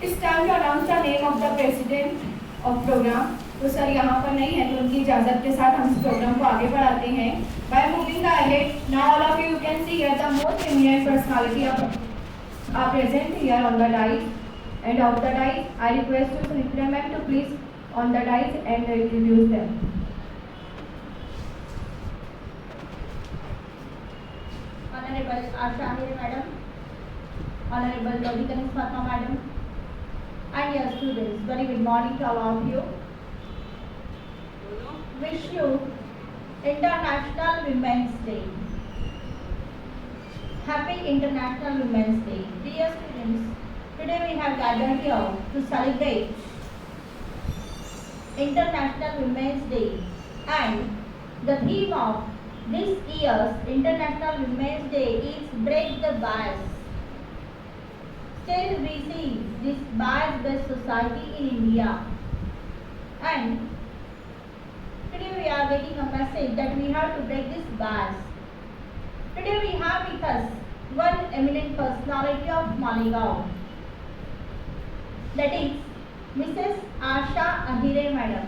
It's time to announce the name of the president of program. तो sir यहाँ पर नहीं है, तो उनकी इजाज़त के साथ हम इस प्रोग्राम को आगे बढ़ाते हैं. By moving the ahead, now all of you can see here the most eminent personality are present here on the dais. And of the dais, I request you Sunitra ma'am to please on the dais and introduce them. Honorable Asha Ahire madam, Honorable Gauri Kanis Fatma madam, and your students, very good morning to all of you. Wish you International Women's Day. Happy International Women's Day. Dear students, today we have gathered here to celebrate International Women's Day, and the theme of this year's International Women's Day is Break the Bias. Still we see this bias-based society in India, and today we are getting a message that we have to break this bias. Today we have with us one eminent personality of Maligaon, that is Mrs. Asha Ahire madam.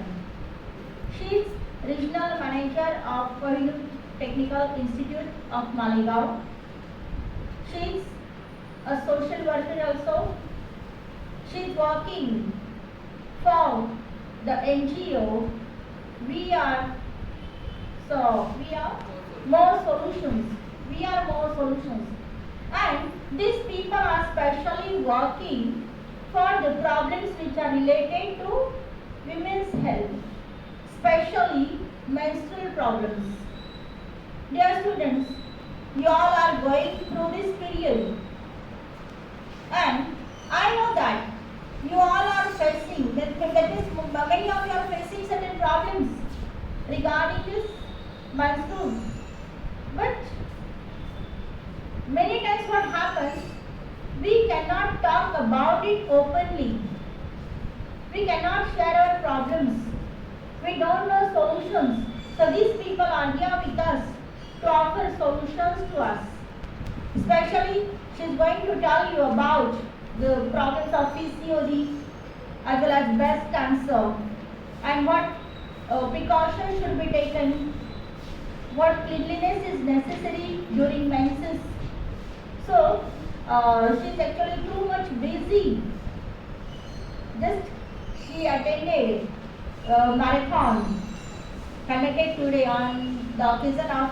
She is Regional Manager of Kohinoor Technical Institute of Maligaon. She is a social worker also. She is working for the NGO We are more solutions. We are more solutions. And these people are specially working for the problems which are related to women's health, especially menstrual problems. Dear students, you all are going through this period, and I know that you all are facing, that is, many of you are facing certain problems regarding this menstrual. But many times what happens, we cannot talk about it openly. We cannot share our problems. We don't know solutions. So these people are here with us to offer solutions to us. Especially, she is going to tell you about the problems of PCOD as well as breast cancer, and what precautions should be taken, what cleanliness is necessary during menses. So she is actually too much busy. Just she attended a marathon conducted today on the occasion of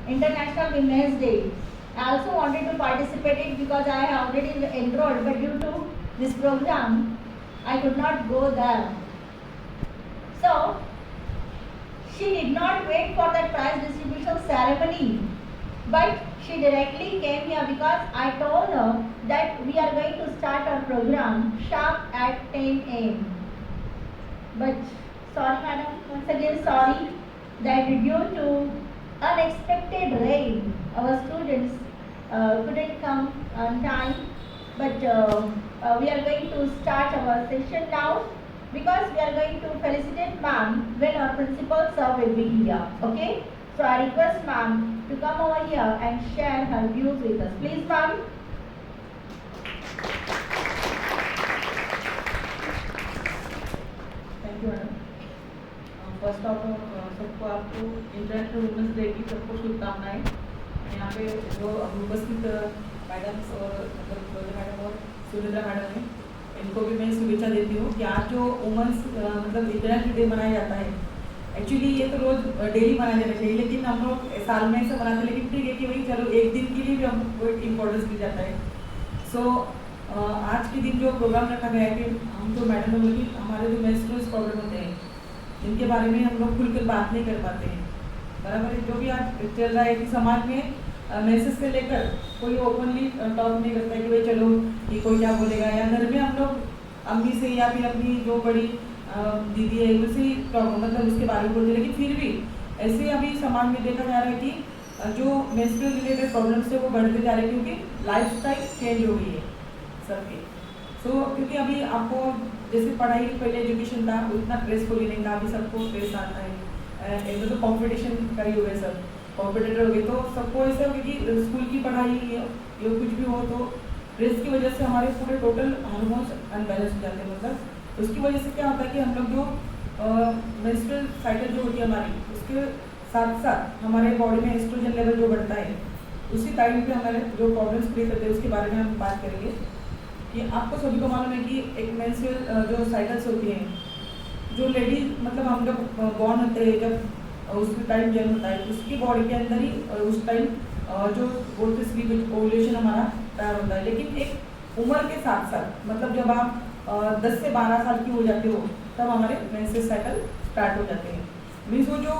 International Women's Day. I also wanted to participate in because I have already enrolled, but due to this program, I could not go there. So, she did not wait for the prize distribution ceremony, but she directly came here because I told her that we are going to start our program sharp at 10 a.m. But sorry madam, once again sorry that due to unexpected rain, our students couldn't come on time, but we are going to start our session now because we are going to felicitate ma'am when our principal sir will be here. Okay? So I request ma'am to come over here and share her views with us. Please ma'am. Thank you madam. First of all सबको आपको international women's day की सबको शुभकामनाएं. यहाँ पे जो उपस्थित madams और मतलब मैडम और सुनिद्रा मैडम हैं, इनको भी मैं शुभेच्छा देती हूँ कि आज जो वुमेंस मतलब इंटरनेशनल डे मनाया जाता है, एक्चुअली ये तो रोज़ डेली मनाया जाना चाहिए, लेकिन हम लोग साल में ऐसे मनाते हैं, लेकिन ठीक है कि भाई चलो एक दिन के लिए भी हमको इम्पोर्टेंस दी जाता है. सो आज के दिन जो प्रोग्राम रखा गया है कि हम तो मैडम ने बोली हमारे जो मेंस्ट्रुअल प्रॉब्लम होते हैं इनके बारे में हम लोग खुलकर बात नहीं कर पाते हैं. बराबर है, जो भी आज चल रहा है कि समाज में मैसेज से लेकर कोई ओपनली टॉक नहीं करता है कि भाई चलो ये कोई क्या बोलेगा, या घर में हम लोग अम्मी से या फिर अपनी जो बड़ी दीदी है उसे टॉक मतलब उसके बारे में बोलते हैं. लेकिन फिर भी ऐसे अभी समाज में देखा जा रहा है कि जो मेंस्ट्रुअल रिलेटेड प्रॉब्लम्स है वो बढ़ते जा रहे हैं क्योंकि लाइफस्टाइल चेंज हो गई है सबकी. सो क्योंकि अभी आपको जैसे पढ़ाई पहले एजुकेशन था उतना स्ट्रेसफुल नहीं था, अभी सबको स्ट्रेस आता है. एक तो कॉम्पिटिशन का ही हो गया, सब कॉम्पिटिटर हो गए, तो सबको ऐसा हो गया कि स्कूल की पढ़ाई या कुछ भी हो तो स्ट्रेस की वजह से हमारे पूरे टोटल हार्मोन्स अनबैलेंस हो जाते हैं। मतलब उसकी वजह से क्या होता है कि हम लोग जो मेंस्ट्रुअल साइकिल जो होती है हमारी, उसके साथ साथ हमारे बॉडी में एस्ट्रोजन लेवल जो बढ़ता है, उसी टाइम पे हमारे जो प्रॉब्लम्स क्रिएट होते हैं उसके बारे में हम बात करेंगे। कि आपको सभी को मालूम है कि एक मेंस्ट्रुअल जो साइकिल्स होती हैं, जो लेडीज मतलब हम जब बॉर्न होते हैं, जब उसके टाइम जन्म होता है, उसकी बॉडी के अंदर ही उस टाइम जो बोलते स्लीप ओवुलेशन हमारा तैयार होता है। लेकिन एक उम्र के साथ साथ मतलब जब आप 10 से 12 साल की हो जाते हो तब हमारे मेंस्ट्रुअल साइकिल स्टार्ट हो जाते हैं। मीन्स वो जो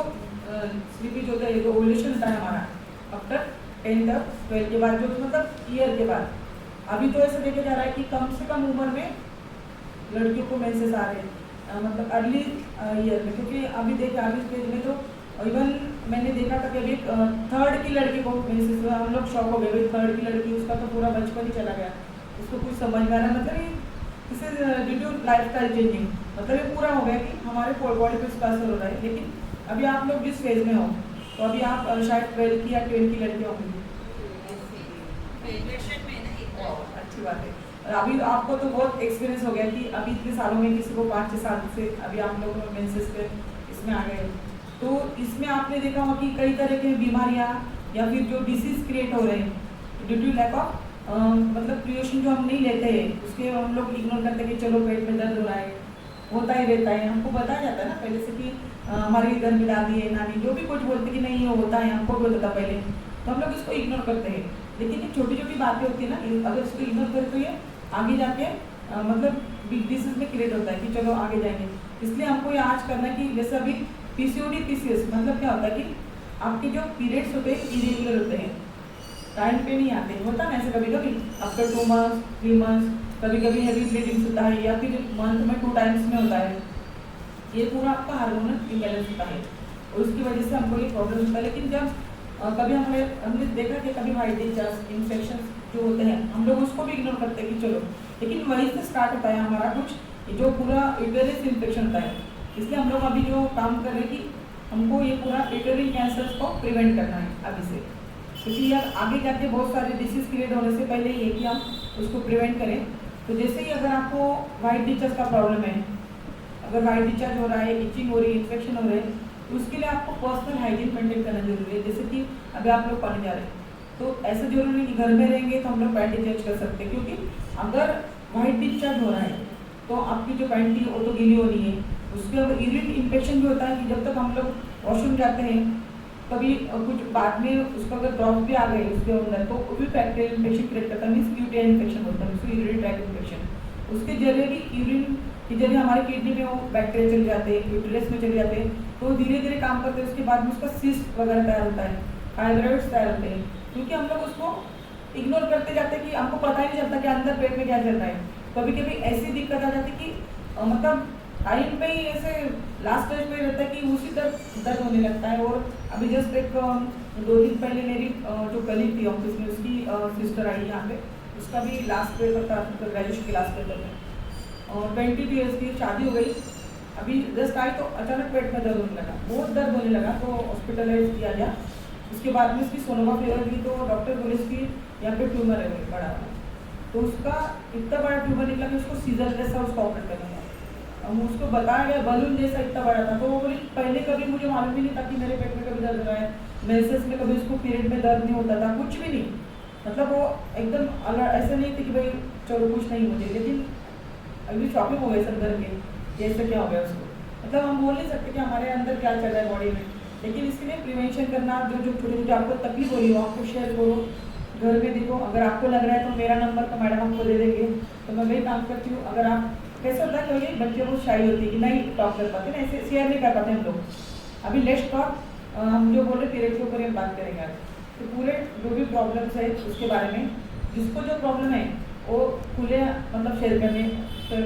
स्लीपिंग होता है, जो ओवुलेशन होता है हमारा आफ्टर 10 तक 12 के बाद, जो मतलब ईयर के बाद। अभी तो ऐसा देखा जा रहा है कि कम से कम उम्र में लड़कियों को मेंसेस आ रहे हैं, मतलब अर्ली ईयर में। क्योंकि अभी देखा अभी स्टेज में तो इवन मैंने देखा था कि अभी 3rd की लड़की को मेंसेस हुआ, हम लोग शॉक हो गए। भाई 3rd की लड़की, उसका तो पूरा बचपन ही चला गया, उसको कुछ समझ में आ रहा है। मतलब this is due to life style changing. मतलब ये पूरा हो गया कि हमारे बॉडी पे इसका असर हो रहा है। लेकिन अभी आप लोग जिस फेज में हो, तो अभी आप शायद 12 की या 12 की लड़की होंगी। अच्छी बात है। और अभी आपको तो बहुत एक्सपीरियंस हो गया कि अभी इतने सालों में किसी को 5-6 साल से अभी आप लोग मेंसेस पे इसमें आ गए। तो इसमें आपने देखा होगा कि कई तरह की बीमारियां या फिर जो डिसीज क्रिएट हो रहे हैं ड्यू टू लैक ऑफ मतलब प्रिकॉशन जो हम नहीं लेते हैं, उसके हम लोग इग्नोर करते हैं कि चलो पेट में दर्द हो रहा है, होता ही रहता है। हमको बताया जाता है ना पहले से कि हमारी घर में दादी है, नानी जो भी कुछ बोलते कि नहीं ये होता है, हमको भी होता था पहले, तो हम लोग इसको इग्नोर करते हैं। लेकिन ये छोटी छोटी बातें होती है ना, अगर इसको इग्नोर करें तो ये आगे जाके मतलब बिग डिसीज में क्रिएट होता है कि चलो आगे जाएंगे। इसलिए हमको ये आज करना है कि जैसे अभी पीसीओडी पीसीएस मतलब क्या होता है कि आपके जो पीरियड्स होते हैं इरेगुलर होते हैं, टाइम पे नहीं आते, होता है ना ऐसे कभी कभी आफ्टर 2 मंथ्स 3 मंथ्स, कभी कभी हैवी ब्लीडिंग्स होता है या फिर मंथ में 2 टाइम्स में होता है। ये पूरा आपका हार्मोनल इम्बैलेंस होता है और उसकी वजह से हमको ये प्रॉब्लम होता है। लेकिन जब कभी हमने देखा कि कभी वाइट डिस्चार्ज इन्फेक्शन जो होते हैं, हम लोग उसको भी इग्नोर करते हैं कि चलो, लेकिन वहीं से स्टार्ट होता है हमारा कुछ जो पूरा यूटेरस इन्फेक्शन होता है। इसलिए हम लोग अभी जो काम कर रहे हैं कि हमको ये पूरा यूटेरिन कैंसर्स को प्रिवेंट करना है अभी से, क्योंकि यार आगे जाके बहुत सारे डिसीज क्रिएट होने से पहले ये कि हम उसको प्रिवेंट करें। तो जैसे ही अगर आपको वाइट डिस्चार्ज का प्रॉब्लम है, अगर वाइट डिस्चार्ज हो रहा है, इचिंग हो रही है, इन्फेक्शन हो रहे हैं, तो उसके लिए आपको पर्सनल हाइजीन मेंटेन करना जरूरी है। जैसे कि अभी आप लोग पढ़ने जा रहे हैं तो ऐसा जरूरी नहीं कि घर में रहेंगे तो हम लोग पैंटी चेंज कर सकते हैं, क्योंकि अगर वाइट डिस्चार्ज हो रहा है तो आपकी जो पैंटी वो तो गीली होनी है। उसके अगर यूरिन इन्फेक्शन भी होता है कि जब तक हम लोग वॉशरूम जाते हैं, कभी कुछ बाद में उसका अगर ड्रॉप भी आ गए उसके अंदर, तो वो भी बैक्टीरियल इन्फेक्शन क्रिएट करता है, मीन्स यूटीआई इन्फेक्शन होता है, उसको यूरिन ट्रैक्ट इन्फेक्शन। उसके जरिए भी यूरिन के जरिए हमारे किडनी में वो बैक्टीरिया चले जाते हैं, यूट्रस में चले जाते हैं, तो धीरे धीरे काम करते हैं। उसके बाद में उसका सिस्ट वगैरह तैयार होता है, फाइब्रॉइड्स तैयार होते हैं, क्योंकि हम लोग उसको इग्नोर करते जाते हैं कि हमको पता ही नहीं चलता कि अंदर पेट में क्या चल रहा है। कभी कभी ऐसी दिक्कत आ जाती है कि मतलब टाइम पे ही ऐसे लास्ट स्टेज पे रहता है कि उसी दर्द होने लगता है। और अभी जस्ट एक 2 दिन पहले मेरी जो कलीग थी ऑफिस में, उसकी सिस्टर आई यहाँ पे, उसका भी लास्ट पेपर था, मतलब ग्रेजुएशन के लास्ट पेपर में, और 22 ईयर्स की शादी हो गई। अभी जस्ट आई तो अचानक पेट में दर्द होने लगा, बहुत दर्द होने लगा, तो हॉस्पिटलाइज किया गया। उसके बाद में उसकी सोनोग्राफी हुई तो डॉक्टर बोले इसकी यहाँ पे ट्यूमर है बड़ा वाला, तो उसका इतना बड़ा ट्यूमर निकला कि उसको सीजर जैसा उसको ऑपरेट करना था। हम उसको बताया गया बलून जैसा इतना बड़ा था, तो वो बोली पहले कभी मुझे मालूम भी नहीं था कि मेरे पेट में कभी दर्द हो रहा है, मेंसेस में कभी उसको पीरियड में दर्द नहीं होता था, कुछ भी नहीं। मतलब वो एकदम ऐसा नहीं थी कि भाई चलो कुछ नहीं मुझे, लेकिन अभी शॉपिंग हो गई सब डर के जैसे क्या हो गया उसको। मतलब हम बोल नहीं सकते कि हमारे अंदर क्या चल रहा है बॉडी में, लेकिन इसके लिए प्रिवेंशन करना, जो जो छोटे छोटे आपको तकलीफ हो रही हो आपको शेयर करो, घर में देखो। अगर आपको लग रहा है तो मेरा नंबर तो मैडम आपको दे देंगे, तो मैं वही काम करती हूँ। अगर आप कैसे होता है कि बच्चे बहुत शाई होती है कि नहीं टॉक कर पाते ना, ऐसे शेयर नहीं कर पाते हम लोग। अभी लेट्स टॉक, हम जो बोल रहे पीरियड के ऊपर हम बात करेंगे आज, तो पूरे जो भी प्रॉब्लम्स है उसके बारे में, जिसको जो प्रॉब्लम है वो खुले मतलब शेयर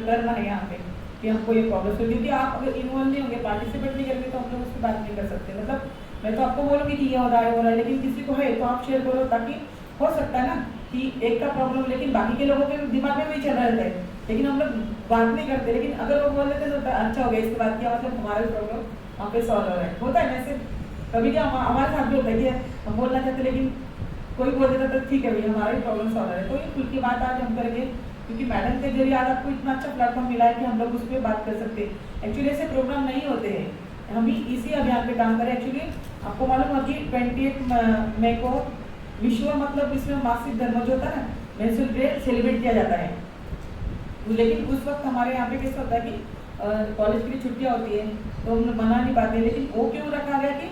करना है यहाँ पे कि हमको ये प्रॉब्लम है। क्योंकि आप अगर इन्वॉल्व नहीं होंगे, पार्टिसिपेट नहीं करेंगे, तो हम लोग उसकी बात नहीं कर सकते। मतलब मैं तो आपको बोलूँगी कि ये हो रहा है, लेकिन किसी को है तो आप शेयर करो, ताकि हो सकता है ना कि एक का प्रॉब्लम लेकिन बाकी के लोगों के दिमाग में भी चल रहा रहता है, लेकिन हम लोग बात नहीं करते। लेकिन अगर वो बोल देते तो अच्छा हो गया, इसके बाद क्या मतलब हमारा भी प्रॉब्लम वहाँ पे सॉल्व हो रहा है। होता है ना ऐसे, कभी क्या हमारे साथ भी होता है कि हम बोलना चाहते लेकिन कोई बोल देता तो ठीक है भैया हमारा ही प्रॉब्लम सॉल्व है। तो ये खुल की बात आज हम करेंगे, क्योंकि मैडम के जरिए आज आपको इतना अच्छा प्लेटफॉर्म मिला है कि हम लोग उस पर बात कर सकते हैं। एक्चुअली ऐसे प्रोग्राम नहीं होते हैं, हम भी इसी अभियान पे काम करें। एक्चुअली आपको मालूम है कि 28 मई को विश्व मतलब इसमें मासिक धर्म जो होता है ना, मेंस्ट्रुअल डे सेलिब्रेट किया जाता है। लेकिन उस वक्त हमारे यहाँ पे कैसा होता है कि कॉलेज की छुट्टियाँ होती है तो हम मना नहीं पाते। लेकिन वो क्यों रखा गया कि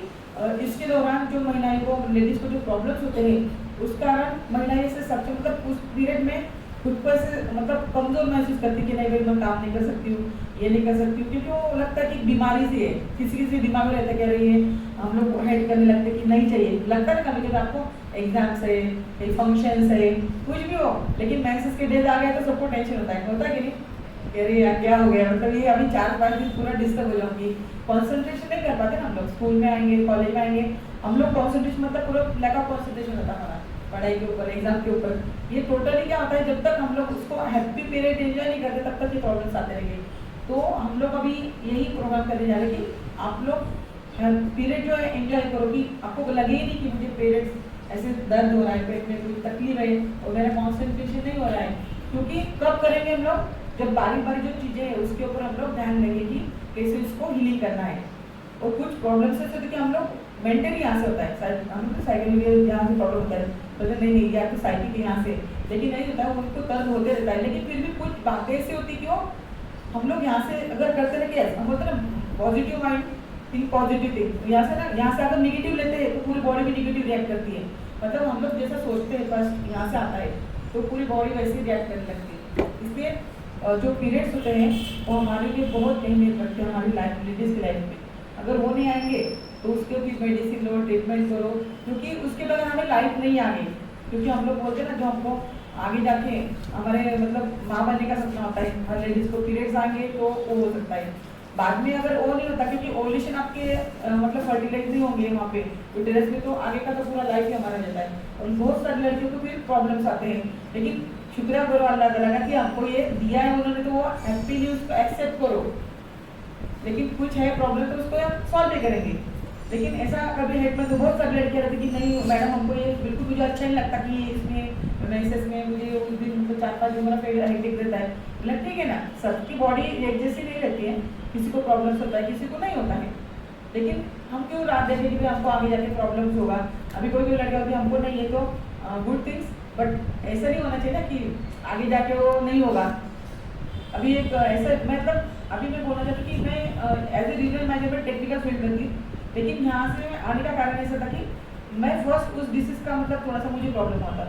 इसके दौरान जो महिलाएं को, लेडीज को जो प्रॉब्लम्स होते हैं उस कारण महिलाएं से सक्षम, मतलब उस पीरियड में खुद पर से मतलब कमजोर महसूस करती कि नहीं भाई मैं काम नहीं कर सकती हूँ, ये नहीं कर सकती हूँ, क्योंकि वो लगता है कि बीमारी से है। किसी किसी दिमाग में रहता कह रही है, हम लोग हेड करने लगते कि नहीं चाहिए, लगता है कभी कभी आपको एग्जाम्स है, फंक्शंस है, कुछ भी हो, लेकिन मेंसेस के डेज आ गए तो सबको टेंशन होता है कि नहीं, कह रही यार क्या हो गया, मतलब ये अभी 4-5 दिन पूरा डिस्टर्ब हो जाऊंगी, कॉन्सेंट्रेशन नहीं कर पाते ना हम लोग। स्कूल में आएंगे, कॉलेज में आएंगे, हम लोग कॉन्सेंट्रेशन मतलब पूरा लैक ऑफ कॉन्सेंट्रेशन होता है हमारा पढ़ाई के ऊपर, एग्जाम के ऊपर। ये टोटली क्या होता है, जब तक हम लोग उसको हैप्पी पीरियड एंजॉय नहीं करते तब तक ये प्रॉब्लम्स आते रहेंगे। तो हम लोग अभी यही प्रोग्राम करने जा रहे हैं कि आप लोग पीरियड जो है एंजॉय करो, कि आपको लगे ही नहीं कि मुझे पीरियड्स ऐसे दर्द हो रहा है, पेट में कोई तकलीफ है और मेरा कॉन्सेंट्रेशन नहीं हो रहा है। क्योंकि कब करेंगे हम लोग, जब बारी बारी जो चीज़ें हैं उसके ऊपर हम लोग ध्यान देंगे कि कैसे इसको हीलिंग करना है। और कुछ प्रॉब्लम्स है कि हम लोग मेंटली यहाँ से होता है, हम लोग साइकिल यहाँ से प्रॉब्लम होता है, तो नहीं या तो साइकिल यहाँ से, लेकिन नहीं होता है, उनको दर्द होते रहता है। लेकिन फिर भी कुछ बातें ऐसी होती कि वो हम लोग यहाँ से अगर करते रहे, हम बोलते हैं ना positive mind, think positive thing, यहाँ से ना, यहाँ से अगर निगेटिव लेते हैं तो पूरी बॉडी भी निगेटिव रिएक्ट करती है। मतलब हम लोग जैसा सोचते हैं फर्स्ट यहाँ से आता है तो पूरी बॉडी वैसे ही रिएक्ट करने लगती है। इसलिए जो पीरियड्स होते हैं वो हमारे लिए बहुत अहमियत रखते हैं हमारी लाइफ, लेडीज की लाइफ में। अगर वो नहीं आएंगे तो उसके भी मेडिसिन लो, ट्रीटमेंट करो, क्योंकि उसके बगैर हमें लाइफ नहीं आगे। क्योंकि हम लोग बोलते हैं ना, जो हमको आगे जाके हमारे मतलब माँ बनने का सपना होता है, हर लेडीज को पीरियड्स आएंगे तो वो हो सकता है। बाद में अगर वो नहीं होता, क्योंकि ओवुलेशन आपके मतलब फर्टिलाइज नहीं होंगे वहाँ पे यूटेरस में, तो आगे का तो पूरा लाइफ ही हमारा जाता है। और बहुत सारी लड़कियों को फिर प्रॉब्लम्स आते हैं। लेकिन शुक्रिया करो अल्लाह ताला का कि हमको ये दिया है उन्होंने, तो वो हैप्पी न्यूज़ को एक्सेप्ट करो। लेकिन कुछ है प्रॉब्लम तो उसको हम सॉल्व भी करेंगे। लेकिन ऐसा कभी हेड में तो बहुत सारी लड़कियाँ रहती कि नहीं मैडम हमको ये बिल्कुल मुझे अच्छा नहीं लगता कि इसमें मेंसेस में मुझे उस दिन तो 4-5 दिन मेरा फिर हेडेक रहता है। मतलब ठीक है ना, सबकी बॉडी एक जैसी नहीं रहती है, किसी को प्रॉब्लम्स होता है, किसी को नहीं होता है। लेकिन हम क्यों रात देखें कि हमको आगे जाके प्रॉब्लम्स होगा। अभी कोई लड़का होती है हमको नहीं है तो गुड थिंग्स, बट ऐसा नहीं होना चाहिए ना कि आगे जाके वो नहीं होगा। अभी एक ऐसा मतलब अभी मैं बोलना चाहती हूँ कि मैं as a regional manager technical field में थी, लेकिन यहाँ से आने का कारण ऐसा था कि मैं फर्स्ट उस डिसीज का मतलब थोड़ा सा मुझे प्रॉब्लम हुआ था।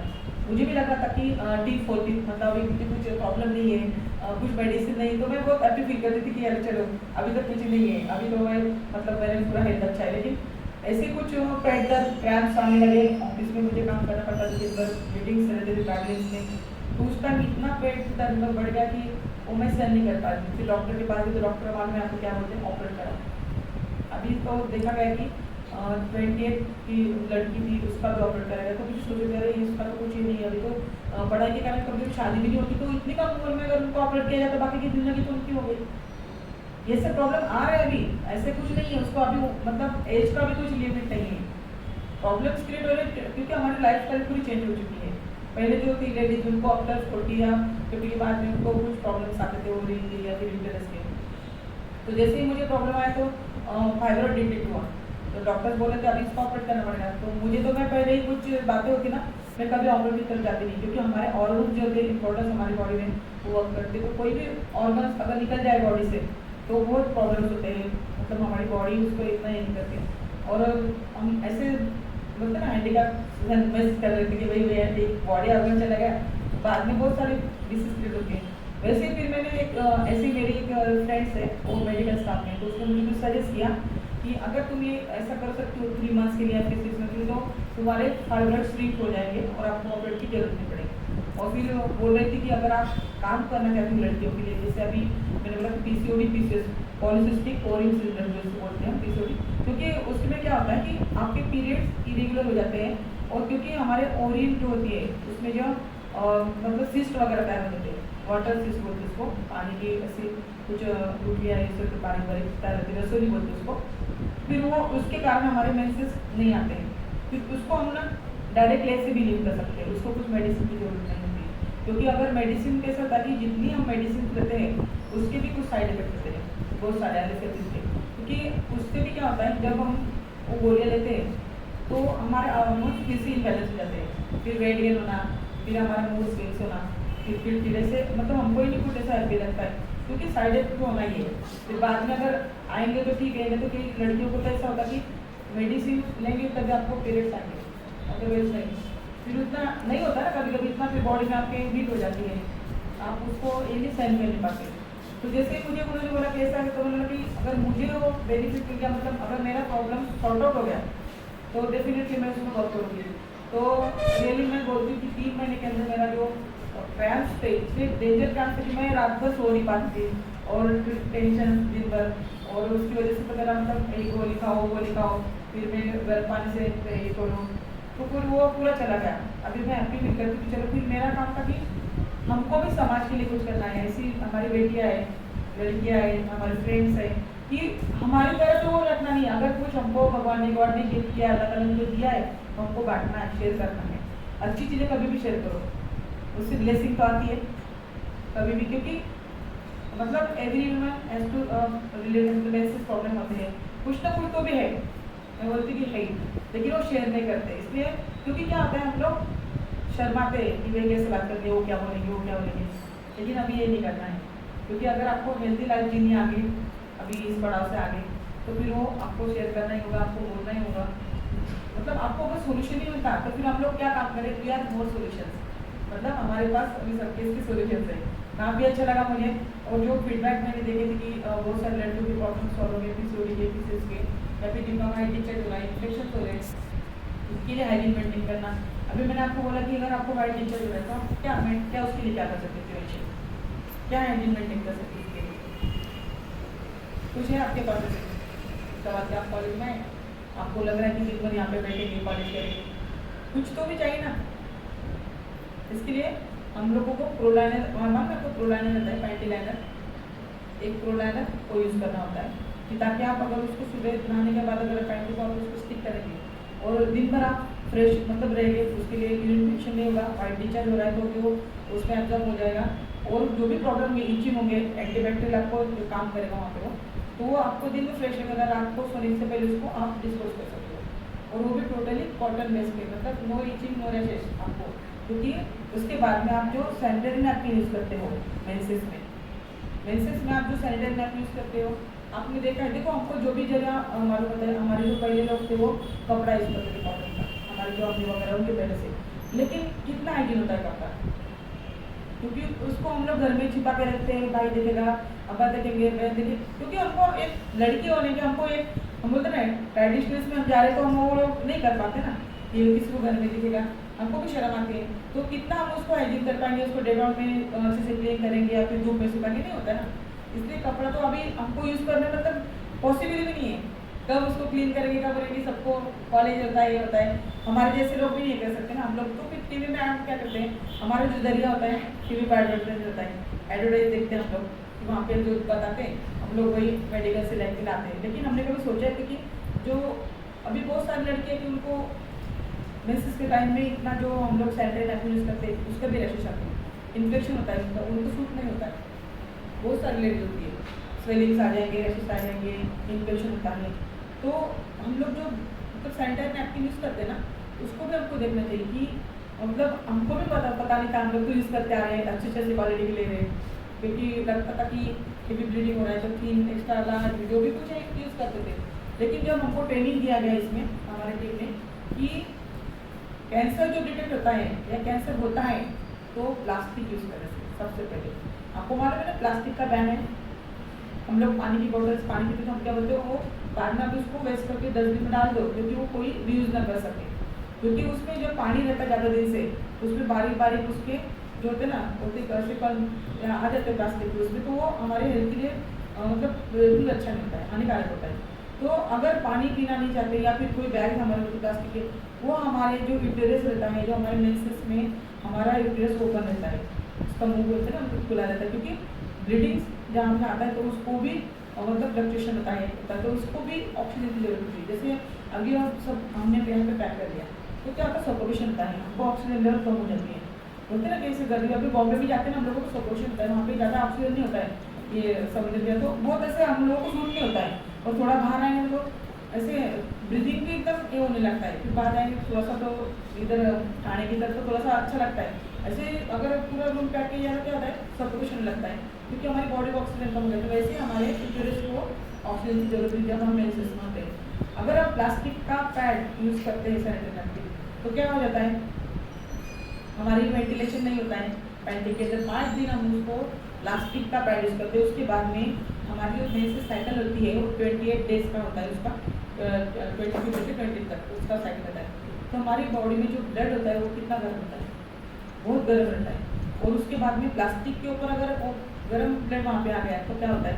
मुझे भी लगा था कि T4 मतलब अभी मुझे कुछ प्रॉब्लम नहीं है, कुछ मेडिसिन नहीं, तो मैं बहुत हैप्पी फील करती थी कि यार चलो अभी तक कुछ नहीं है, अभी तो मैं मतलब मेरा पूरा हेल्थ अच्छा है। लेकिन ऐसे कुछ पेट दर्द, क्रैम्प्स आने लगे, इसमें मुझे काम करना पड़ता था, दिन भर मीटिंग्स रहते थे ट्रैवलिंग्स में, तो उस टाइम इतना पेट दर्द बढ़ गया कि वो मैं सहन नहीं कर पाती। फिर डॉक्टर के पास गई तो डॉक्टर बाद में आपको क्या बोलते हैं, ऑपरेट करा। अभी तो देखा गया कि 28 की लड़की थी, उसका भी ऑपरेट करा गया। तो मुझे सोचे जा रही इसका तो कुछ ही नहीं, अभी तो पढ़ाई के कारण कभी शादी भी नहीं होती, तो इतनी कम उम्र में अगर उनको ऑपरेट किया जाए तो बाकी की जिंदगी तो उनकी हो गई। ये सब प्रॉब्लम आ रहे हैं अभी, ऐसे कुछ नहीं है, उसको अभी मतलब एज का भी कुछ लिमिट नहीं है। प्रॉब्लम्स क्रिएट हो रहे हैं क्योंकि हमारी लाइफ स्टाइल पूरी चेंज हो चुकी है। पहले जो थी लेडीज उनको आफ्टर 40 या 50 के बाद में उनको कुछ प्रॉब्लम्स आते थे ओवरी के या फिर यूटेरस के। तो जैसे ही मुझे प्रॉब्लम आया तो फाइब्रॉइड डिटेक्ट हुआ, तो डॉक्टर्स बोले थे अभी इसको ऑपरेट करना पड़ेगा। तो मुझे तो मैं पहले ही कुछ बातें होती ना, मैं कभी ऑपरेट की तरफ जाती नहीं, क्योंकि हमारे ऑर्गन्स जो होते हैं इंपॉर्टेंस हमारी बॉडी में वो वर्क करते, तो कोई भी ऑर्गन्स अगर निकल जाए बॉडी से तो बहुत प्रॉब्लम्स होते हैं, मतलब हमारी बॉडी उसको इतना ही नहीं करती। और हम ऐसे बोलते ना हैंडीकैप मैसेज कर रहे थे कि भाई भैया बॉडी ऑर्गन चला गया, बाद में बहुत सारी डिसीज क्रिएट होती है। वैसे ही फिर मैंने एक ऐसी मेरी एक फ्रेंड्स है वो मेडिकल स्टाफ में, तो उसने मुझे कुछ सजेस्ट किया कि अगर तुम ये ऐसा कर सकते हो 3 मंथ्स के लिए या फिर 6 मंथ्स के लिए, तो तुम्हारे फाइब्रॉइड श्रिंक हो जाएंगे और आपको ऑपरेट की जरूरत नहीं पड़ेगी। और फिर बोल रही थी कि अगर आप काम करना चाहती हो लड़कियों के लिए, जैसे अभी मैंने बोला कि PCOD PCOS polycystic ovary syndrome जो बोलते हैं PCOD, क्योंकि उसमें क्या होता है कि आपके पीरियड्स इरेगुलर हो जाते हैं, और क्योंकि हमारे ओवरी जो होती है उसमें जो मतलब सिस्ट वगैरह पैदा होते हैं, वाटर सिस्ट बोलते हैं उसको, पानी की ऐसी कुछ गुठलियाँ ऐसे पानी भरी पैदा होती है, रसोली बोलते हैं उसको। फिर वो उसके कारण हमारे मेंसेस नहीं आते हैं। फिर उसको हम ना डायरेक्ट ले से भी लीव कर सकते हैं, उसको कुछ मेडिसिन की जरूरत नहीं होती है। क्योंकि अगर मेडिसिन कैसा होता है कि जितनी हम मेडिसिन लेते हैं उसके भी कुछ साइड इफेक्ट होते हैं, बहुत सारे एनेस्थेटिक के। क्योंकि उससे भी क्या होता है, जब हम वो गोलियाँ लेते हैं तो हमारे हार्मोन्स फिर से इम्बैलेंस हो जाते हैं, फिर वेट गेन होना, फिर हमारा मूड स्विंग्स होना, फिर धीरे से मतलब हमको ही नहीं कुछ ऐसा हैप्पी लगता है, क्योंकि साइड इफेक्ट तो होना ही है। फिर बाद में अगर आएंगे तो ठीक है, तो कई लड़कियों को तो ऐसा होता है कि मेडिसिन लेंगे तभी आपको पीरियड्स आएंगे, अदरवाइज नहीं। फिर उतना नहीं होता ना, कभी कभी इतना फिर बॉडी में आपके हीट हो जाती है, आप उसको ये नहीं सहन कर नहीं पाते। तो जैसे ही मुझे उन्होंने बोला कैसा है, तो उन्होंने कि अगर मुझे वो बेनिफिट मिल गया, मतलब अगर मेरा प्रॉब्लम सॉर्ट आउट हो गया तो डेफिनेटली मैं उसमें वर्क करूँगी। तो रियली मैं बोलती हूँ कि 3 महीने के अंदर मेरा जो क्रैम्प्स थे, सिर्फ डेंजर क्रैम्प्स थे कि मैं रात भर सो नहीं पाती थी, और फिर टेंशन दिन भर, और उसकी वजह से तो मेरा मतलब ये गोली खाओ, फिर मैं गर्म पानी से ये करूँ, तो फिर वो पूरा चला गया। अभी मैं हैप्पी फील करती हूँ। चलो फिर मेरा काम था कि हमको भी समाज के लिए कुछ करना है, ऐसी हमारी बेटियाँ हैं, लड़कियाँ हैं, हमारे फ्रेंड्स हैं, कि हमारी तरह तो वो रखना नहीं है। अगर कुछ हमको भगवान ने गॉड ने गिफ्ट किया, अल्लाह ताला ने जो दिया है, हमको बांटना है, शेयर करना है। अच्छी चीज़ें कभी भी शेयर करो, उससे ब्लेसिंग तो आती है कभी भी, क्योंकि मतलब every human has to related problem होते हैं, कुछ ना कुछ तो भी है, मैं बोलती कि है ही, लेकिन वो शेयर नहीं करते। इसलिए क्योंकि क्या होता है, हम लोग शर्माते हैं कि वे कैसे बात करते हैं, वो क्या बोलेंगे, वो क्या बोलेंगे। लेकिन अभी ये नहीं करना है, क्योंकि अगर आपको हेल्थी लाइफ जीनी आ गई अभी इस पड़ाव से आगे, तो फिर वो आपको शेयर करना ही होगा, आपको बोलना ही होगा। मतलब आपको अगर सोल्यूशन ही मिलता तो फिर हम लोग क्या काम करें, वी आर मोर सोल्यूशंस, मतलब हमारे पास अभी सबके इसके सोल्यूशंस है। काफ़ी अच्छा लगा मुझे, और जो फीडबैक मैंने देखे थे कि बहुत सारे लड़कियों के प्रॉब्लम सॉल्व हो गए, पीसीओडी के, पीसीएस के, या फिर जिनका हाइट चेक हो रहा है, इन्फेक्शन हो रहे हैं, उसके लिए हाइजीन मेंटेन करना। अभी मैंने आपको बोला कि अगर आपको हाइट चेक हो रहा है तो आप क्या उसके लिए क्या कर सकते थे, अच्छे क्या हाइजीन मेंटेन कर सकते इसके लिए, कुछ है आपके पास ऐसे सवाल कि आप कॉलेज में आपको लग रहा है कि दिन भर यहाँ पे बैठेंगे, कॉलेज करेंगे, कुछ तो भी चाहिए ना। इसके लिए हम लोगों को प्रोलाइनर, तो प्रोलाइनर रहता है, पैंटी लाइनर, एक प्रोलाइनर को यूज़ करना होता है, कि ताकि आप अगर उसको सुबह नहाने के बाद अगर पैंटी को आप उसको स्टिक करेंगे और दिन भर आप फ्रेश मतलब रहेंगे, उसके लिए यूरिन इन्फेक्शन नहीं होगा, वाइट डिस्चार्ज हो रहा है तो वो उसमें एब्जॉर्ब हो जाएगा, और जो भी प्रॉब्लम में ईचिंग होंगे, एंटीबैक्टीरियल आपको काम करेगा वहाँ पे वो, तो वो आपको दिन में फ्रेश लगेगा, रात को सोने से पहले उसको आप डिस्पोज कर सकते हो, और वो भी टोटली कॉटन बेस पे, मतलब नो ईचिंग नो रैशेस आपको। क्योंकि उसके बाद में आप जो सैनिटरी नैपकिन यूज़ करते हो मेंसेस में आप जो सैनिटरी नैपकिन यूज़ करते हो, आपने देखा है, देखो हमको जो भी जगह मालूम होता है, हमारे जो पहले लोग थे वो कपड़ा यूज़ करते थे कॉटन का, हमारे जो अम्मी वगैरह उनके पहले से, लेकिन कितना हाइजीन होता है कपड़ा, क्योंकि उसको हम लोग घर में छिपा के रखते हैं, भाई देखेगा, अब्बा देखेंगे, बहन देखेंगे, क्योंकि हमको एक लड़की होने के हमको एक हम बोलते ना ट्रेडिशनल्स में हम जा रहे तो हम वो लोग नहीं कर पाते ना, ये किसी को घर में दिखेगा, हमको भी शर्म आती है, तो कितना हम उसको हाइजीन कर पाएंगे, उसको डेटॉल में अच्छे से क्लीन करेंगे या फिर धूप में सुखाएंगे, नहीं होता ना। इसलिए कपड़ा तो अभी हमको यूज़ करना मतलब पॉसिबल भी नहीं है, कब उसको क्लीन करेंगे, कब करेंगे, सबको कॉलेज होता है, ये होता है, हमारे जैसे लोग भी नहीं कर सकते ना। हम लोग तो फिर टीवी में हम क्या करते हैं, हमारा जो जरिया होता है टीवी पर एडवर्टाइज होता है, एडवर्टाइज देखते हैं हम लोग, वहाँ पे जो बताते हैं हम लोग वही मेडिकल से लेके लाते हैं। लेकिन हमने कभी सोचा है कि जो अभी बहुत सारी लड़कियाँ कि उनको मेंसेस के टाइम में इतना जो हम लोग सैनिटरी नैपकिन यूज़ करते हैं उसका भी रैशेस आते हैं, इन्फेक्शन होता है उनका, उनको सूट नहीं होता है, बहुत सारी लेडीज होती है, स्वेलिंग्स आ जाएंगे, रैशेस आ जाएंगे, इन्फेक्शन होता है। तो हम लोग जो मतलब सैनिटरी नैपकिन यूज़ करते हैं ना, उसको भी हमको देखना चाहिए कि मतलब हमको भी पता नहीं था, हम लोग तो यूज़ करते आ रहे हैं, अच्छी अच्छी क्वालिटी के ले रहे हैं, क्योंकि लगता था कि भी ब्लीडिंग हो रहा है तो 3 एक्स्ट्रा लार्ज जो भी कुछ है यूज़ करते थे। लेकिन जब हमको ट्रेनिंग दिया गया इसमें हमारे टीम में कि कैंसर जो डिटेक्ट होता है या कैंसर होता है तो प्लास्टिक यूज़ करें सबसे पहले। आपको मालूम है ना प्लास्टिक का बैन है, हम लोग पानी की बॉटल्स पानी पीते तो हम क्या बोलते हो, वो बाद में भी उसको वेस्ट करके डस्टबिन में डाल दो, क्योंकि वो कोई रीयूज़ ना कर सके, क्योंकि उसमें जो पानी रहता है ज़्यादा दिन से उसमें बारीक बारीक उसके जो होते ना होते कल आ जाते हैं प्लास्टिक के उसमें, तो वो हमारे हेल्थ के लिए मतलब बिल्कुल अच्छा नहीं होता है, हानिकारक होता है। तो अगर पानी पीना नहीं चाहते या फिर कोई बैग हमारे होते प्लास्टिक के, वो हमारे जो यूटेरस रहता है, जो हमारे मेंसेस में हमारा यूटेरस ओपन रहता है, उसका मुंह बोलते हैं ना खुला रहता है, क्योंकि ब्लीडिंग जहाँ से आता है तो उसको भी मतलब फ्लक्चुएशन होता है, तो उसको भी ऑक्सीजन की जरूरत होती है। जैसे अभी आप सब हमने यहाँ पे पैक कर दिया, तो क्या होता है, सफोकेशन होता है, हमको ऑक्सीजन लेवल कम हो जाती है। बोलते हैं ना कैसे गर्मी, अभी बॉम्बे भी जाते हैं ना हम लोगों को सफोकेशन होता है, वहाँ पे ज़्यादा ऑक्सीजन नहीं होता है ये समुद्र में, तो बहुत ऐसे हम लोगों को सूट नहीं होता है। और थोड़ा बाहर आएंगे तो ऐसे ब्रीदिंग भी एकदम ये होने लगता है, फिर बाहर आएंगे थोड़ा सा तो इधर खाने की तरफ तो थोड़ा सा अच्छा लगता है। ऐसे अगर पूरा रूम पैक किया जाए तो क्या होता है, सफोकेशन लगता है, क्योंकि हमारी बॉडी को ऑक्सीजन कम हो जाता है। वैसे हमारे यूटेरस को ऑक्सीजन की जरूरत है जब हम मेंसेस में होते हैं। अगर आप प्लास्टिक का पैड यूज़ करते हैं सैनिटरी नैपकिन, तो क्या हो जाता है, हमारी वेंटिलेशन नहीं होता है पैंटी के अंदर। 5 दिन हम उसको प्लास्टिक का पैड यूज़ करते हैं, उसके बाद में हमारी जो मेंसेस साइकिल होती है वो 28 डेज का होता है, उसका 22 से 20 तक उसका साइकिल होता है। तो हमारी बॉडी में जो ब्लड होता है वो कितना गर्म होता है, बहुत गर्म रहता है। और उसके बाद में प्लास्टिक के ऊपर अगर वो गर्म ब्लड वहाँ पे आ गया तो क्या होता है,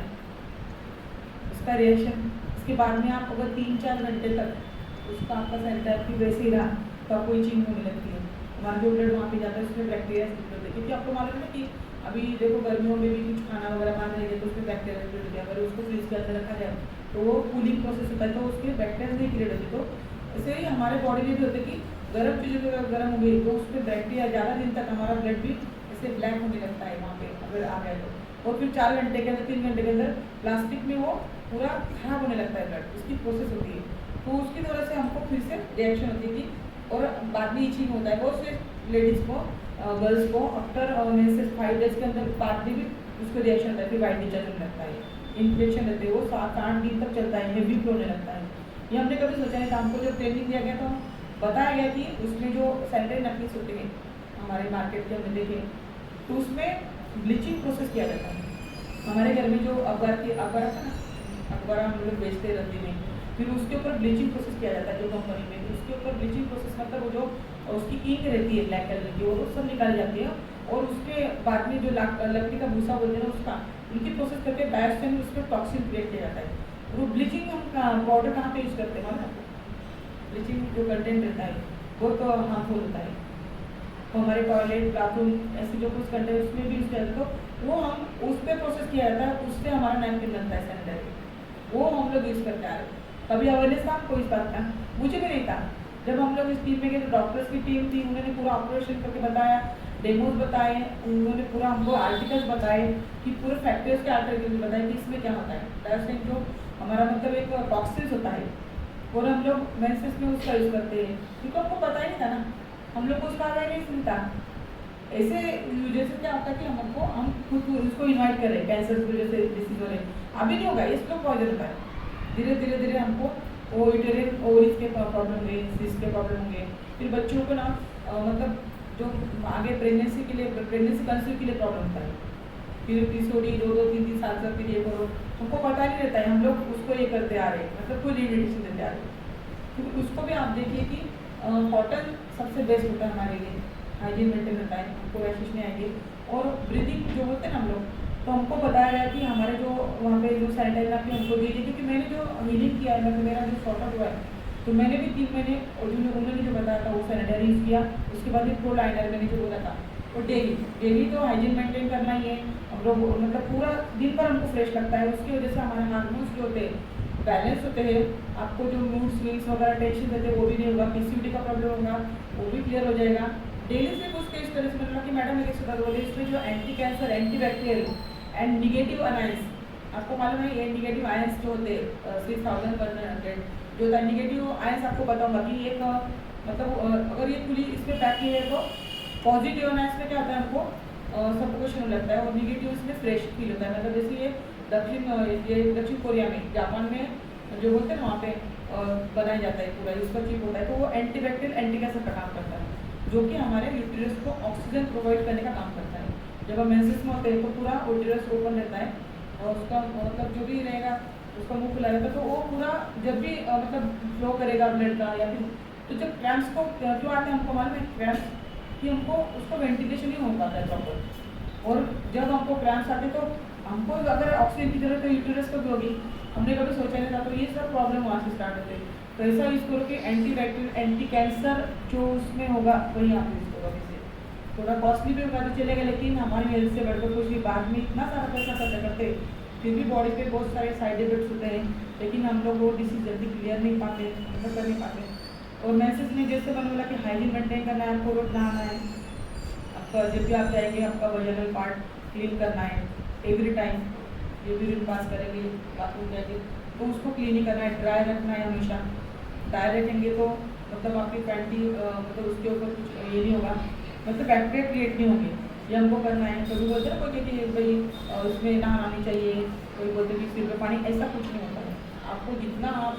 उसका रिएक्शन, उसके बाद में आप अगर 3-4 घंटे तक उसका आपका सैनिटाइजर वैसे ही रहा तो आपको इचिंग होने लगती है। हमारा जो ब्लड वहाँ पे जाता है उसमें बैक्टीरिया होते हैं, क्योंकि आपको मालूम है कि अभी देखो गर्मियों में भी कुछ खाना वगैरह मान रही है तो उसमें बैक्टीरिया क्रिएट होती है। अगर उसको फ्रिज के अंदर रखा जाए तो वो कूलिंग प्रोसेस होता है, तो उसके बैक्टीरिया नहीं क्रिएट होती। तो ऐसे ही हमारे बॉडी में भी होता है कि गर्म चीज़ें अगर गर्म हो गई तो उसमें बैक्टीरिया ज़्यादा दिन तक हमारा ब्लड भी ऐसे ब्लैक होने लगता है वहाँ पे अगर आ गया तो। और फिर 4 घंटे के अंदर 3 घंटे के अंदर प्लास्टिक में वो पूरा खराब होने लगता है ब्लड, उसकी प्रोसेस होती है। तो उसकी वजह से हमको फिर से रिएक्शन होती थी और बाद में इचिंग होता है। बहुत से लेडीज़ को गर्ल्स को आफ्टर मेंसेस 5 डेज के अंदर बाद में भी उसको रिएक्शन होता है, फिर वाइट डिस्चार्ज होने लगता है, इन्फेक्शन रहते हैं, वो 7-8 दिन तक चलता है, हेवी फ्लो होने लगता है। ये हमने कभी सोचा नहीं था। हमको जब ट्रेनिंग दिया गया तो बताया गया कि उसमें जो सैनिटरी नैपकिन्स होते हैं हमारे मार्केट के हमने देखे तो उसमें ब्लीचिंग प्रोसेस किया जाता है। हमारे घर में जो अखबार आता है ना, अखबार हम लोग बेचते हैं रद्दी में, फिर उसके ऊपर ब्लीचिंग प्रोसेस किया जाता है जो कंपनी में, उसके ऊपर ब्लीचिंग प्रोसेस मतलब वो जो उसकी इंक रहती है ब्लैक कलर की वो सब निकाली जाती है। और उसके बाद में जो लकड़ी का भूसा बोलते हैं ना उसका उनकी प्रोसेस करके बायोस्टैन उसमें टॉक्सिन क्रिएट किया जाता है। वो ब्लीचिंग हम पाउडर कहाँ पे यूज़ करते हैं मालूम आपको, ब्लीचिंग जो कंटेंट रहता है वो तो हार्मफुल होता है। तो हमारे टॉयलेट बाथरूम ऐसे जो कुछ कंटेंट उसमें भी यूज़ किया जाता है, तो वो हम उस पर प्रोसेस किया जाता है, उससे हमारा नैपकिन बनता है सैनिटरी, वो हम लोग यूज़ करते आ रहे हैं। कभी अवेयरनेस था हमको इस बात का, मुझे भी नहीं था। जब हम लोग इस टीम में गए तो डॉक्टर्स की टीम थी, उन्होंने पूरा ऑपरेशन करके बताया, डेमोज बताए, उन्होंने पूरा हमको आर्टिकल्स बताए कि पूरे फैक्टर्स के आर्टिकल्स बताए कि इसमें क्या होता है। डायोक्सिन जो हमारा मतलब एक टॉक्सिन्स होता है और हम लोग मेंसेस में उसका यूज़ करते हैं, क्योंकि हमको पता ही नहीं था ना, हम लोग को उसका अवेयरनेस नहीं था। ऐसे वजह से क्या होता है कि हम खुद उसको इन्वाइट कर रहे हैं, कैंसर की वजह से डिसीज हो रहे हैं, अभी नहीं होगा, इसको पॉइजन होता है। धीरे धीरे हमको ओविटेरियन ओवरीज के प्रॉब्लम होंगे, सिस्ट के प्रॉब्लम होंगे, फिर बच्चों को ना मतलब जो आगे प्रेगनेंसी कंसीव के लिए प्रॉब्लम होता है, फिर पीसीओडी 2-3 साल तक फिर ये करो, हमको पता नहीं रहता है, हम लोग उसको ये करते आ रहे हैं, मतलब कोई रिलेशन देते आ रहे हैं। तो उसको भी आप देखिए कि कॉटन सबसे बेस्ट होता है हमारे लिए, हाइजीन मेंटेन रहता है, हमको रैशेस नहीं आएंगे। और ब्रीदिंग जो होते हैं ना हम लोग, तो हमको बताया गया कि हमारे जो वहाँ पे जो सैनिटाइजर आपके हमको दीजिए, क्योंकि मैंने जो हीलिंग किया है, मतलब मेरा जो शॉर्ट आउट हुआ है, तो मैंने भी 3 महीने और जो उन्होंने जो बताया था वो सैनिटाइजर यूज़ किया। उसके बाद में प्रो लाइनर मैंने जो बोला था, और डेली तो हाइजीन मेंटेन करना ही है हम लोग, मतलब पूरा दिन पर हमको फ्रेश लगता है। उसकी वजह से हमारे हार्मोन्स जो होते हैं बैलेंस होते हैं, आपको जो मूड स्विंग्स वगैरह टेंशन रहते हैं वो भी नहीं होगा, पीसीओडी का प्रॉब्लम होगा वो भी क्लियर हो जाएगा। डेली से कुछ इस तरह से मतलब कि मैडम एक सुधार बोले इसमें जो anti cancer, anti bacterial and negative ions, आपको मालूम है ये निगेटिव आयंस जो होते हैं 3100 जो होता है निगेटिव आयंस, आपको बताऊंगा कि एक मतलब अगर ये खुली इसमें पैक की है तो पॉजिटिव आयंस में क्या होता है हमको सफोकेशन लगता है, और निगेटिव इसमें फ्रेश फील होता है। मतलब जैसे ये दक्षिण कोरिया में, जापान में जो होते हैं ना वहाँ पे बनाया जाता है पूरा उसका चिप होता है, तो वो एंटी बैक्टीरियल एंटी कैंसर का काम करता है, जो कि हमारे यूटेरस को ऑक्सीजन प्रोवाइड करने का काम करता है। जब हम मेंसेस में होते हैं तो पूरा यूटेरस ओपन रहता है और उसका मतलब जो भी रहेगा उसका मुंह खुला रहता है, तो वो पूरा जब भी मतलब फ्लो करेगा ब्लड का या फिर, तो जब क्रैम्प्स को क्यों आते हैं हमको मालूम है, क्रैम्प्स कि हमको उसको वेंटिलेशन नहीं हो पाता है प्रॉपर, और जब हमको क्रैम्प्स आते तो हमको अगर ऑक्सीजन की जरूरत है यूटेरस को भी होगी, हमने कभी सोचा नहीं था। तो ये सब प्रॉब्लम वहाँ से स्टार्ट होते हैं। तो ऐसा यूज़ करो कि एंटी बैक्टीरियल एंटी कैंसर जो उसमें होगा वही आप यूज़ करो। वैसे थोड़ा कॉस्टली भी होगा तो चलेगा, लेकिन हमारी हेल्थ से बढ़कर कुछ भी बाद में इतना सारा पैसा खर्च करते फिर भी बॉडी पे बहुत सारे साइड इफेक्ट्स होते हैं, लेकिन हम लोग वो डिसीज जल्दी क्लियर नहीं पाते, मतलब कर नहीं पाते। और मैसेज में जैसे मैंने बोला कि हाइजीन मेंटेन करना है, आपको रोज नहाना है, आपका जब भी आप जाएंगे आपका वजनल पार्ट क्लीन करना है एवरी टाइम, ये भी यूरिन पास करेंगे बाथरूम जाएंगे तो उसको क्लीन ही करना है, ड्राई रखना है हमेशा। ड्राई रखेंगे तो मतलब आपकी पैंटी मतलब उसके ऊपर कुछ ये नहीं होगा, मतलब बैक्टीरिया क्रिएट नहीं होंगे, ये हमको करना है। कभी बोलते हैं ना कोई कि भाई उसमें नहानी चाहिए, कोई बोलते कि सिर पे पानी, ऐसा कुछ नहीं होता है। आपको जितना आप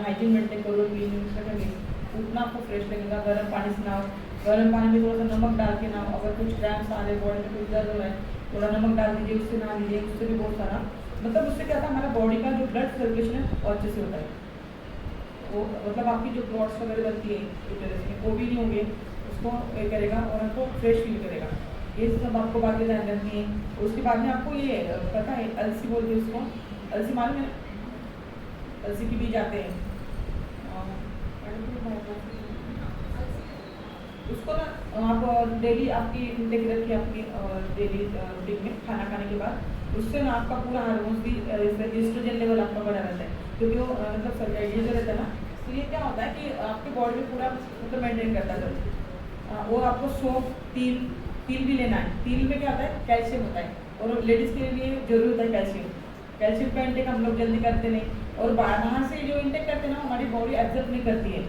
हाइजीन मेंटेन करो क्लीन करेंगे उतना आपको फ्रेश लगेगा। गर्म पानी से नहाओ, गर्म पानी में थोड़ा सा नमक डाल के नहाओ, अगर कुछ क्रैम्स आ रहे बॉडी में कुछ दर्द हो रहा है थोड़ा नमक डाल दीजिए, उससे नहा लीजिए, उससे भी बहुत सारा मतलब उससे क्या था हमारा बॉडी का जो ब्लड सर्कुलेशन है और अच्छे से होता है, वो मतलब आपकी जो क्लॉट्स वगैरह बनती है यूटेरस में वो भी नहीं होंगे, उसको ये करेगा और आपको फ्रेश फील करेगा। ये सब आपको बातें ध्यान रखनी है। उसके बाद में आपको ये पता है अलसी बोलते हैं उसको, अलसी मालूम है, अलसी के बीज आते हैं, उसको ना आप डेली आपकी इंटेक रखिए अपनी डेली रूटीन में खाना खाने के बाद, उससे ना आपका पूरा हार्मोन्स भी एस्ट्रोजन लेवल आपका बढ़ा रहता है, क्योंकि वो मतलब ये जो रहता है ना, तो ये क्या होता है कि आपके बॉडी में पूरा मतलब मेंटेन करता है। वो आपको सौंफ तिल भी लेना है। तिल में क्या होता है कैल्शियम होता है, और लेडीज़ के लिए जरूरी होता है कैल्शियम। कैल्शियम का इंटेक हम लोग जल्दी करते नहीं, और बाहर से जो इंटेक करते हैं ना हमारी बॉडी एब्जॉर्ब नहीं करती है,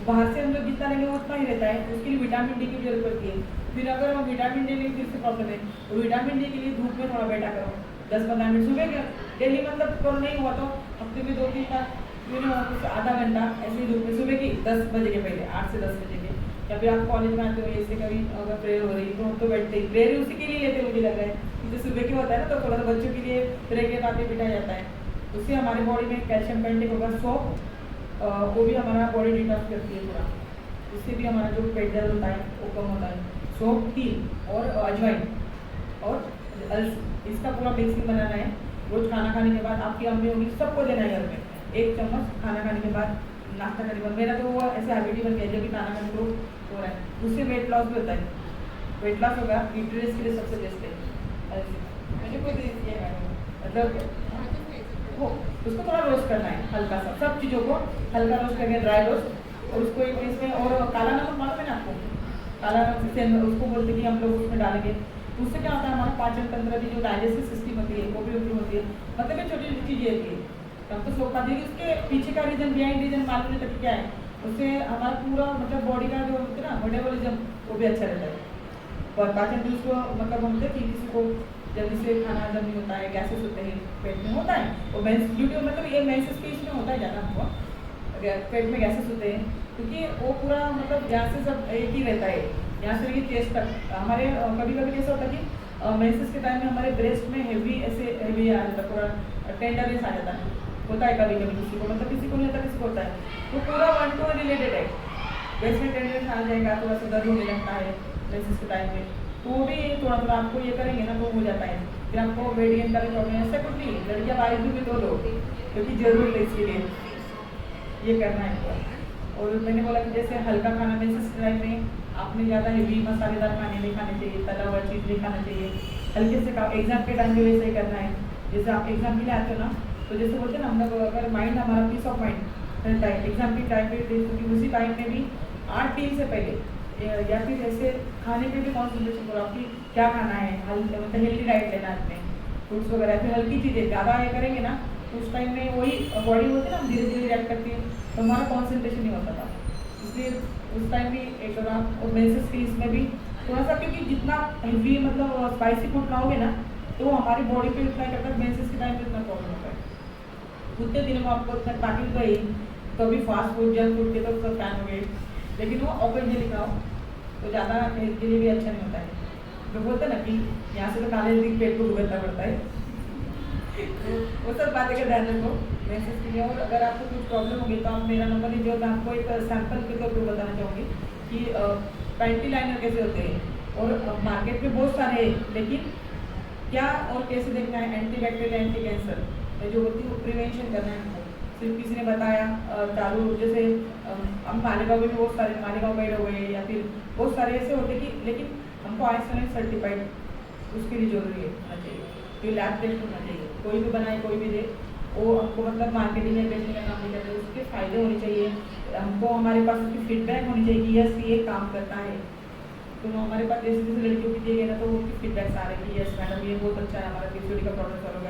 बाहर से हम लोग जितना लेंगे वो उतना ही रहता है, उसके लिए विटामिन डी की जरूरत पड़ती है। फिर अगर हम विटामिन डी लेंगे फिर से प्रॉब्लम है, तो विटामिन डी के लिए धूप में थोड़ा बैठा करो 10-15 मिनट सुबह डेली, मतलब करो नहीं हुआ तो हफ्ते में 2-3 बार आधा घंटा ऐसे ही धूप में, सुबह की 10 बजे के पहले 8 से 10 बजे के, या फिर आप कॉलेज में आते हो ऐसे कभी अगर प्रेयर हो रही है तो बैठते ही प्रेयर उसी के लिए लेते मुझे लग रहा है, क्योंकि सुबह के होता है ना तो थोड़ा सा बच्चों के लिए प्रेयर के बाद बिठाया जाता है, उससे हमारे बॉडी में कैल्शियम का इंटेक होगा। सौंफ वो भी हमारा बॉडी डिटॉक्स करती है पूरा, इससे भी हमारा जो पेट दर्द होता है वो कम होता है। सौंफ, तिल और अजवाइन और अलसी, इसका पूरा मिक्सिंग बनाना है। रोज खाना खाने के बाद आपकी अम्मी होगी सबको देना है घर में, 1 चम्मच खाना खाने के बाद, नाश्ता करने के बाद। मेरा तो वो ऐसे हैबिट ही बन गया, जब भी खाना खाने को हो रहा है उससे वेट लॉस भी होता है, वेट लॉस होगा यूट्यूब के लिए सबसे बेस्ट है अलसी। मुझे कोई दिया मैडम मतलब वो उसको थोड़ा रोस्ट करना है हल्का सा, सब चीज़ों को हल्का रोस्ट करके ड्राई रोस्ट, और उसको एक इसमें, और काला नमक मालूम है ना आपको, काला नमक से उसको बोलते कि हम लोग उसमें डालेंगे, उससे क्या होता है हमारा पाचन तंत्र की जो डाइजेस्टिव सिस्टम होती है वो भी इम्प्रूव होती है। मतलब ये छोटी छोटी चीज़ें होती है, हम तो सोख पाते हैं, उसके पीछे का रीजन बिहाइंड रीजन मालूम नहीं तक क्या है, उससे हमारा पूरा मतलब बॉडी का जो होता है ना मेटाबॉलिज्म वो भी अच्छा रहता है। और पाचन भी उसको मतलब बोलते हैं कि किसी को जल्दी से खाना हजम नहीं होता है, गैसेस होते हैं पेट में होता है, और ड्यूटी मतलब ये मेंसेस के इसमें होता है ज़्यादा हमको पेट में गैसेस होते हैं, क्योंकि वो पूरा मतलब यहाँ से सब एक ही रहता है, यहाँ से लेके चेस्ट तक। हमारे कभी कभी कैसा होता है कि मेंसेस के टाइम में हमारे ब्रेस्ट में हेवी ऐसे हेवी आ जाता है, पूरा टेंडरनेस आ जाता है, होता है कभी कभी किसी को, मतलब किसी को नहीं होता किसी को होता है, तो पूरा 1 to 1 रिलेटेड है। ब्रेस्ट में टेंडरनेस आ जाएगा, थोड़ा सा दर्द होने लगता है मेंसेस के टाइम में, तो वो भी थोड़ा थोड़ा आपको ये करेंगे ना तो हो जाता है। फिर आपको वेट गेन का भी प्रॉब्लम, ऐसा कुछ नहीं, लड़कियाँ बारिश भी तो लो क्योंकि जरूर है इसके लिए ये करना है पूरा। और मैंने बोला कि जैसे हल्का खाना मेंसेस टाइम में आपने ज़्यादा हेवी मसालेदार खाने नहीं खाने चाहिए, तला हुआ चीज़ नहीं खाना चाहिए, हल्के से एग्जाम के टाइम में वैसे ही करना है। जैसे आप एग्जाम के लिए आते हो ना, तो जैसे बोलते हैं ना हम लोग अगर माइंड हमारा पीस ऑफ माइंड रहता है एग्जाम के टाइम पे, क्योंकि उसी टाइम में भी 8 से पहले या फिर ऐसे खाने पे भी कॉन्सेंट्रेशन करो आपकी क्या खाना है, मतलब हेल्दी डाइट लेना है अपने, फ्रूट्स वगैरह, फिर हल्की चीज़ें ज़्यादा ये करेंगे ना तो उस टाइम में वही बॉडी होती है ना धीरे धीरे रिएक्ट करती है, तो हमारा कॉन्सेंट्रेशन नहीं होता था, इसलिए उस टाइम भी एक दौरान। और मेंसेस के इसमें भी थोड़ा सा, क्योंकि जितना हेवी मतलब स्पाइसी फूड खाओगे ना तो हमारी बॉडी पे इतना करता है, मेंसेस के टाइम पे इतना प्रॉब्लम होता है। उतने दिनों में आपको इतना ताकत गई तो अभी फास्ट फूड जंक फूड के तो सब फैन हो गए, लेकिन वो ऑकेजनली खाओ तो ज़्यादा हेल्थ के लिए भी अच्छा नहीं होता है। तो बोलते ना कि यहाँ से तो काले दिन पेट को भुगतना पड़ता है, तो वो सब बातें का ध्यान रखो मेंसेस के लिए। और अगर आपको कुछ प्रॉब्लम होगी तो आप मेरा नंबर लीजिए, मैं आपको एक सैंपल के तौर पर बताना चाहूँगी कि पैंटी लाइनर कैसे होते हैं, और मार्केट में बहुत सारे हैं, लेकिन क्या और कैसे देखना है, एंटी बैक्टीरियल एंटी कैंसर जो होती है वो प्रिवेंशन करना है हमको। सिर्फ किसी ने बताया चालू, जैसे हम मालेगांव में भी बहुत सारे मालेगांव मेड हो गए, या फिर बहुत सारे ऐसे होते कि, लेकिन हमको आइसोलेट सर्टिफाइड उसके लिए जरूरी है होना चाहिए, तो लैब टेस्ट होना चाहिए, कोई भी बनाए कोई भी दे वो आपको मतलब मार्केटिंग में बेचने का काम नहीं करते, उसके फ़ायदे होने चाहिए, हमको हमारे पास उसकी फीडबैक होनी चाहिए कि यस ये काम करता है। तो हमारे पास जैसे जैसे लड़कियों की दिए गए ना तो उनकी फीडबैक्स आ रही है कि यस मैडम ये बहुत अच्छा है, हमारा पीसीओडी का प्रॉब्लम सॉल्व हो गया,